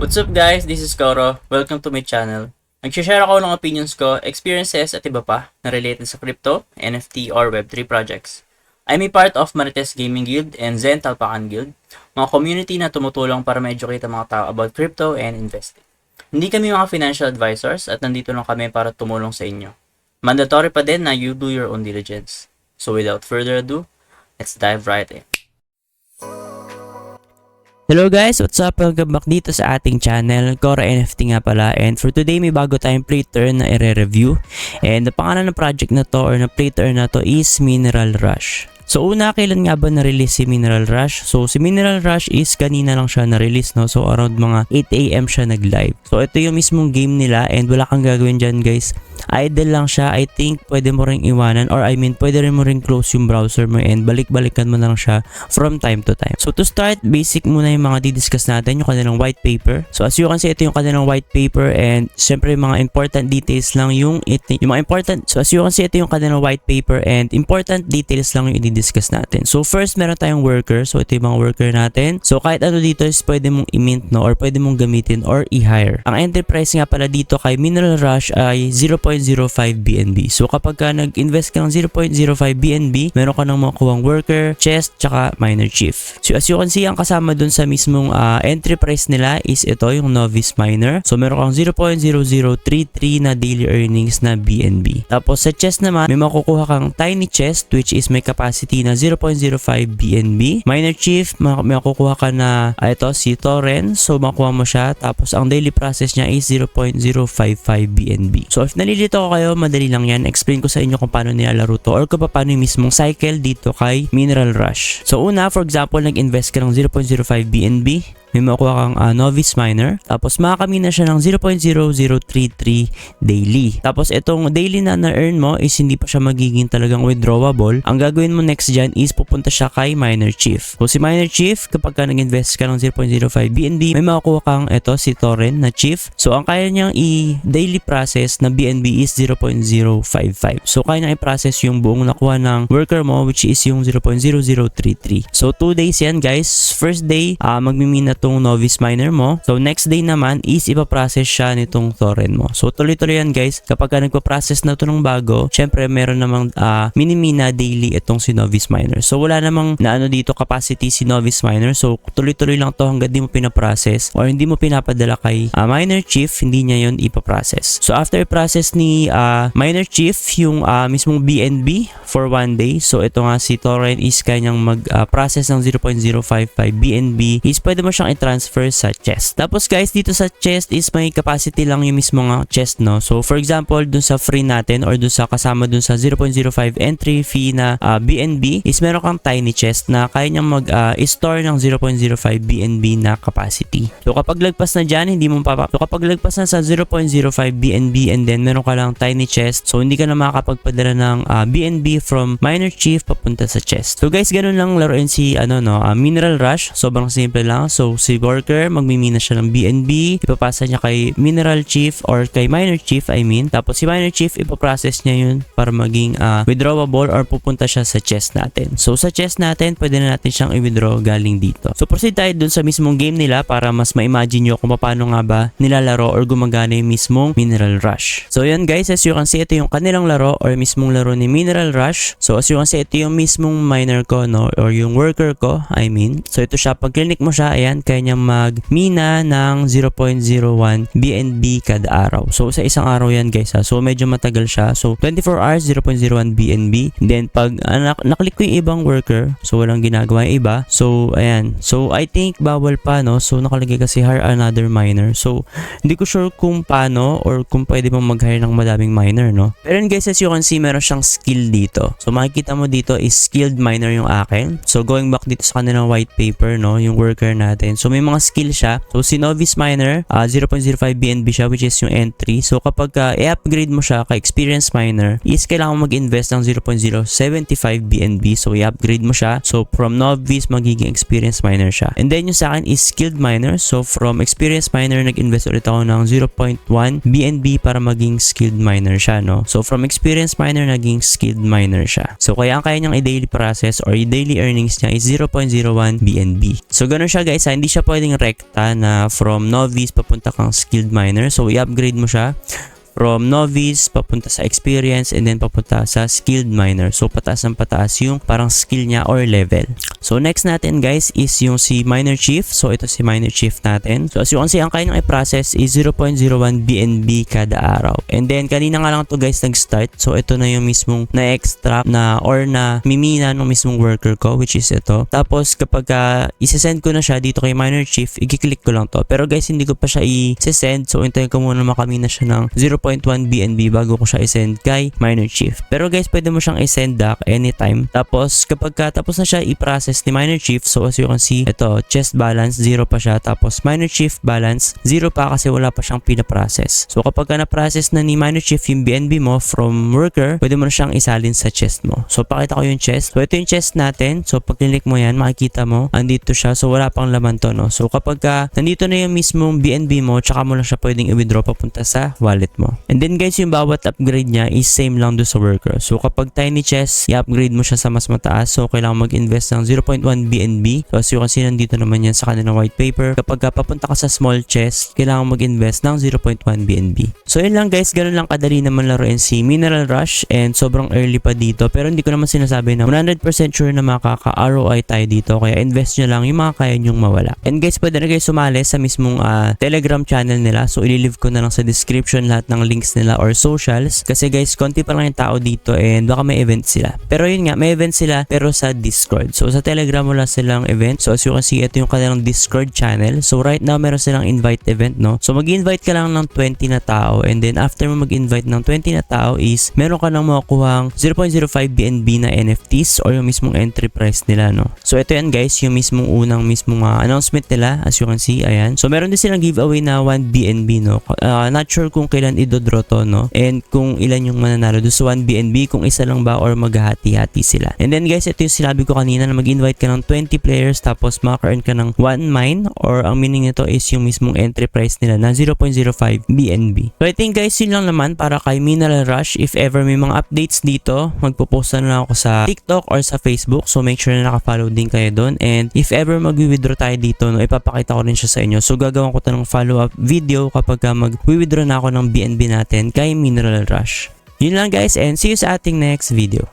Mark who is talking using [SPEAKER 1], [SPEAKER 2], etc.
[SPEAKER 1] What's up guys? This is Koro. Welcome to my channel. Nag-share ako ng opinions ko, experiences at iba pa na related sa crypto, NFT or Web3 projects. I'm a part of Marites Gaming Guild and Zen Talpakan Guild, mga community na tumutulong para ma-educate ang mga tao about crypto and investing. Hindi kami mga financial advisors at nandito lang kami para tumulong sa inyo. Mandatory pa din na you do your own diligence. So without further ado, let's dive right in.
[SPEAKER 2] Hello guys, what's up? Welcome back dito sa ating channel, Koro NFT nga pala. And for today, may bago tayong play turn na i-review. And ang pangalan ng project na to or na play turn na to is Mineral Rush. So una, kailan nga ba na-release si Mineral Rush? So si Mineral Rush is kanina lang siya na-release, no? So around mga 8 AM siya nag-live. So ito yung mismong game nila and wala kang gagawin dyan guys. Idle lang siya. I think pwede mo ring iwanan or pwede rin mo ring close yung browser mo and balik-balikan mo na lang siya from time to time. So to start, basic muna yung mga didiscuss natin, yung kanilang white paper. So as you can see, ito yung kanilang white paper and syempre yung mga important details lang yung mga important. So as you can see, ito yung kanilang white paper and important details lang yung i-discuss natin. So first, meron tayong worker. So ito yung mga worker natin. So kahit ano dito is pwede mong i-mint, no, or pwede mong gamitin or i-hire. Ang entry price nga pala dito kay Mineral Rush ay 0.05 BNB. So kapag ka nag-invest ka ng 0.05 BNB, meron ka nang makuhang worker, chest, tsaka miner chief. So as you can see, ang kasama dun sa mismong entry price nila is ito, yung novice miner. So meron kang 0.0033 na daily earnings na BNB. Tapos sa chest naman, may makukuha kang tiny chest which is may capacity na 0.05 BNB. Miner chief, may makukuha ka na ito si Torrent. So makuha mo siya. Tapos ang daily process niya is 0.055 BNB. So if nalilito ko kayo, madali lang yan. Explain ko sa inyo kung paano nilalaro to or kung paano yung mismong cycle dito kay Mineral Rush. So una, for example, nag-invest ka ng 0.05 BNB. May makuha kang novice miner. Tapos makakamina siya ng 0.0033 daily. Tapos itong daily na na-earn mo is hindi pa siya magiging talagang withdrawable. Ang gagawin mo next dyan is pupunta siya kay miner chief. So si miner chief, kapag ka nag-invest ka ng 0.05 BNB, may makukuha kang ito si Torrent na chief. So ang kaya niyang i-daily process na BNB is 0.055. So kaya niyang i-process yung buong nakuha ng worker mo which is yung 0.0033. So 2 days yan guys. First day, magmimina tong novice miner mo. So next day naman is ipaprocess siya nitong Torrent mo. So tuloy-tuloy yan guys. Kapag ka nagpa-process na ito ng bago, syempre meron namang minimina daily itong si novice miner. So wala namang na dito capacity si novice miner. So tuloy-tuloy lang to hanggang di mo pinaprocess or hindi mo pinapadala kay miner chief, hindi niya yon ipaprocess. So after i-process ni miner chief yung mismong BNB for 1 day. So ito nga si Torrent is kanyang mag-process ng 0.055 BNB is pwede mo siyang i-transfer sa chest. Tapos guys, dito sa chest is may capacity lang yung mismo nga chest, no? So for example, dun sa free natin or dun sa kasama dun sa 0.05 entry fee na BNB is meron kang tiny chest na kaya niyang mag-store ng 0.05 BNB na capacity. So kapag lagpas na dyan, So kapag lagpas na sa 0.05 BNB and then meron ka lang tiny chest, so hindi ka na makakapagpadala ng BNB from miner chief papunta sa chest. So guys, ganun lang laruin si Mineral Rush. Sobrang simple lang. So si worker, magmimina siya ng BNB, ipapasa niya kay Mineral Chief or kay Miner Chief, Tapos si Miner Chief, ipaprocess niya yun para maging withdrawable or pupunta siya sa chest natin. So sa chest natin, pwede na natin siyang i-withdraw galing dito. So proceed tayo dun sa mismong game nila para mas ma-imagine nyo kung paano nga ba nilalaro or gumagana yung mismong Mineral Rush. So yan guys, as you can see, ito yung kanilang laro or mismong laro ni Mineral Rush. So as you can see, ito yung mismong miner ko, no, or yung worker ko, So ito siya, pag clinic mo siya, ayan, kaya niya magmina ng 0.01 BNB kada araw. So sa isang araw yan guys ha. So medyo matagal siya. So 24 hours 0.01 BNB. Then pag naklik ko yung ibang worker, so walang ginagawa yung iba. So ayan. So I think bawal pa, no. So nakalagay kasi hire another miner. So hindi ko sure kung paano or kung pwede mong mag-hire ng madaming miner, no. Pero yun guys, as you can see, meron siyang skill dito. So makikita mo dito is skilled miner yung akin. So going back dito sa kanilang white paper, no, yung worker natin. So may mga skill siya. So si novice miner, 0.05 BNB siya which is yung entry. So kapag i-upgrade mo siya kay experienced miner, is kailangan mo mag-invest ng 0.075 BNB. BNB. So i-upgrade mo siya. So from novice magiging experienced miner siya. And then yung sa akin is skilled miner. So from experienced miner nag-invest ulit ako ng 0.1 BNB para maging skilled miner siya, no? So from experienced miner naging skilled miner siya. So kaya ang kaya niyang i-daily process or i-daily earnings niya is 0.01 BNB. So ganun siya guys, hindi siya pwedeng rekta na from novice papunta kang skilled miner. So i-upgrade mo siya from novice papunta sa experience and then papunta sa skilled miner. So pataas ng pataas yung parang skill niya or level. So next natin guys is yung si miner chief. So ito si miner chief natin. So as you can see, ang kaya niyang i-process is 0.01 BNB kada araw. And then kanina nga lang to guys nag-start. So ito na yung mismong na-extract na or na mimina ng mismong worker ko, which is ito. Tapos kapag isesend ko na siya dito kay miner chief, i-click ko lang to. Pero guys hindi ko pa siya i-send. So hintayin ko muna makamina siya ng 0.1 BNB bago ko siya i-send kay miner chief. Pero guys, pwede mo siyang i-send back anytime. Tapos kapag tapos na siya i-process ni miner chief, so as you can see, ito, chest balance 0 pa siya. Tapos miner chief balance 0 pa kasi wala pa siyang pina-process. So kapag na-process na ni miner chief yung BNB mo from worker, pwede mo na siyang isalin sa chest mo. So pakita ko yung chest. So ito yung chest natin. So pag click mo yan, makikita mo, andito siya. So wala pang laman to, no? So kapag nandito na yung mismong BNB mo, tsaka mo lang siya pwedeng i-withdraw papunta sa wallet mo. And then guys, yung bawat upgrade niya is same lang do sa worker. So kapag tiny chest, i-upgrade mo siya sa mas mataas. So kailangan mag-invest ng 0.1 BNB. So as you can see, nandito naman yan sa kanilang white paper. Kapag papunta ka sa small chest, kailangan mag-invest ng 0.1 BNB. So yun lang guys, ganun lang kadali naman laruin si Mineral Rush and sobrang early pa dito. Pero hindi ko naman sinasabi na 100% sure na makaka-ROI tayo dito. Kaya invest nyo lang yung mga kaya nyong mawala. And guys, pwede na guys sumali sa mismong Telegram channel nila. So ililive ko na lang sa description lahat ng links nila or socials. Kasi guys, konti pa lang yung tao dito and baka may event sila. Pero yun nga, may event sila pero sa Discord. So sa Telegram wala silang event. So as you can see, ito yung kanilang Discord channel. So right now, meron silang invite event, no? So mag-invite ka lang ng 20 na tao and then after mo mag-invite ng 20 na tao is meron ka lang makukuhang 0.05 BNB na NFTs or yung mismong entry price nila, no? So ito yan guys, yung mismong unang mismong announcement nila. As you can see, ayan. So meron din silang giveaway na 1 BNB, no? Not sure kung kailan idodro to, no? And kung ilan yung mananalo doon sa 1 BNB, kung isa lang ba or maghahati-hati sila. And then guys, ito yung sinabi ko kanina na mag-invite ka ng 20 players tapos maka-earn ka ng 1 mine or ang meaning nito is yung mismong entry price nila na 0.05 BNB. So I think guys, yun lang naman para kay Mineral Rush. If ever may mga updates dito, magpo-post na lang ako sa TikTok or sa Facebook. So make sure na naka-follow din kayo doon. And if ever mag-withdraw tayo dito, no, ipapakita ko rin siya sa inyo. So gagawin ko ito ng follow-up video kapag mag-withdraw na ako ng BNB natin kay Mineral Rush. Yun lang guys and see you sa ating next video.